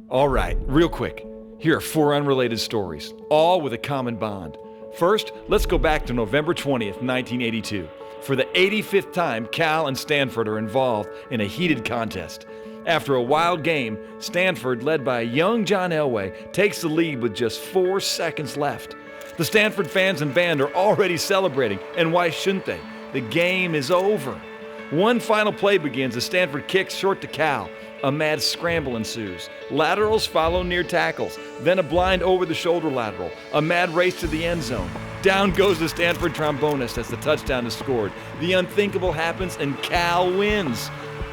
All right, real quick. Here are 4 unrelated stories, all with a common bond. First, let's go back to November 20th, 1982. For the 85th time, Cal and Stanford are involved in a heated contest. After a wild game, Stanford, led by young John Elway, takes the lead with just 4 seconds left. The Stanford fans and band are already celebrating, and why shouldn't they? The game is over. One final play begins as Stanford kicks short to Cal. A mad scramble ensues. Laterals follow near tackles, then a blind over-the-shoulder lateral. A mad race to the end zone. Down goes the Stanford trombonist as the touchdown is scored. The unthinkable happens and Cal wins.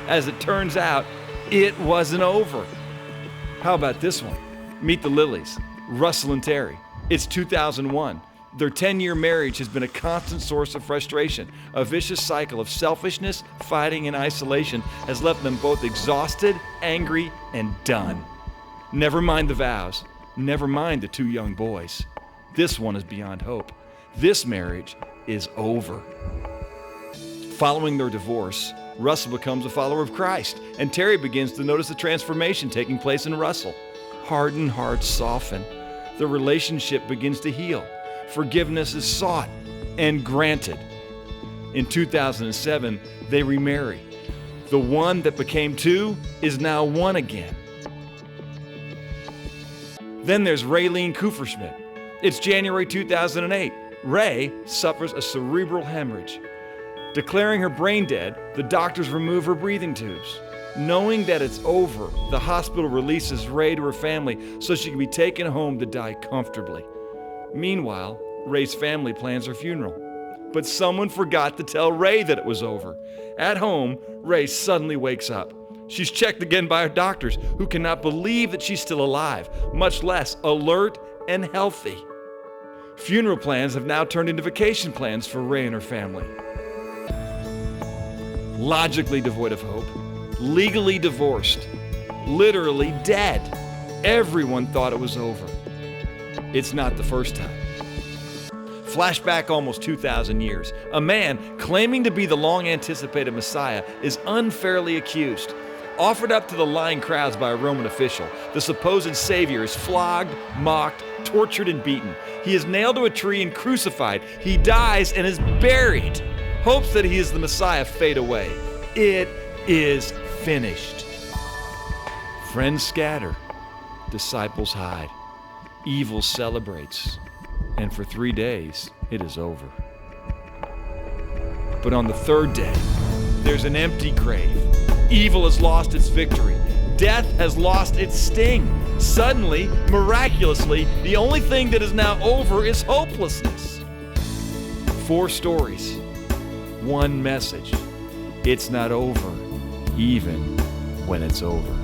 As it turns out, it wasn't over. How about this one? Meet the Lillies, Russell and Terry. It's 2001. Their 10-year marriage has been a constant source of frustration. A vicious cycle of selfishness, fighting, and isolation has left them both exhausted, angry, and done. Never mind the vows. Never mind the 2 young boys. This one is beyond hope. This marriage is over. Following their divorce, Russell becomes a follower of Christ, and Terry begins to notice the transformation taking place in Russell. Hardened hearts soften. The relationship begins to heal. Forgiveness is sought and granted. In 2007, they remarry. The one that became 2 is now 1 again. Then there's Raylene Kupferschmidt. It's January 2008. Ray suffers a cerebral hemorrhage. Declaring her brain dead, the doctors remove her breathing tubes. Knowing that it's over, the hospital releases Ray to her family so she can be taken home to die comfortably. Meanwhile, Ray's family plans her funeral. But someone forgot to tell Ray that it was over. At home, Ray suddenly wakes up. She's checked again by her doctors, who cannot believe that she's still alive, much less alert and healthy. Funeral plans have now turned into vacation plans for Ray and her family. Logically devoid of hope, legally divorced, literally dead. Everyone thought it was over. It's not the first time. Flashback almost 2,000 years. A man claiming to be the long-anticipated Messiah is unfairly accused. Offered up to the lying crowds by a Roman official, the supposed Savior is flogged, mocked, tortured, and beaten. He is nailed to a tree and crucified. He dies and is buried. Hopes that he is the Messiah fade away. It is finished. Friends scatter. Disciples hide. Evil celebrates, and for 3 days, it is over. But on the 3rd day, there's an empty grave. Evil has lost its victory. Death has lost its sting. Suddenly, miraculously, the only thing that is now over is hopelessness. 4 stories, 1 message. It's not over, even when it's over.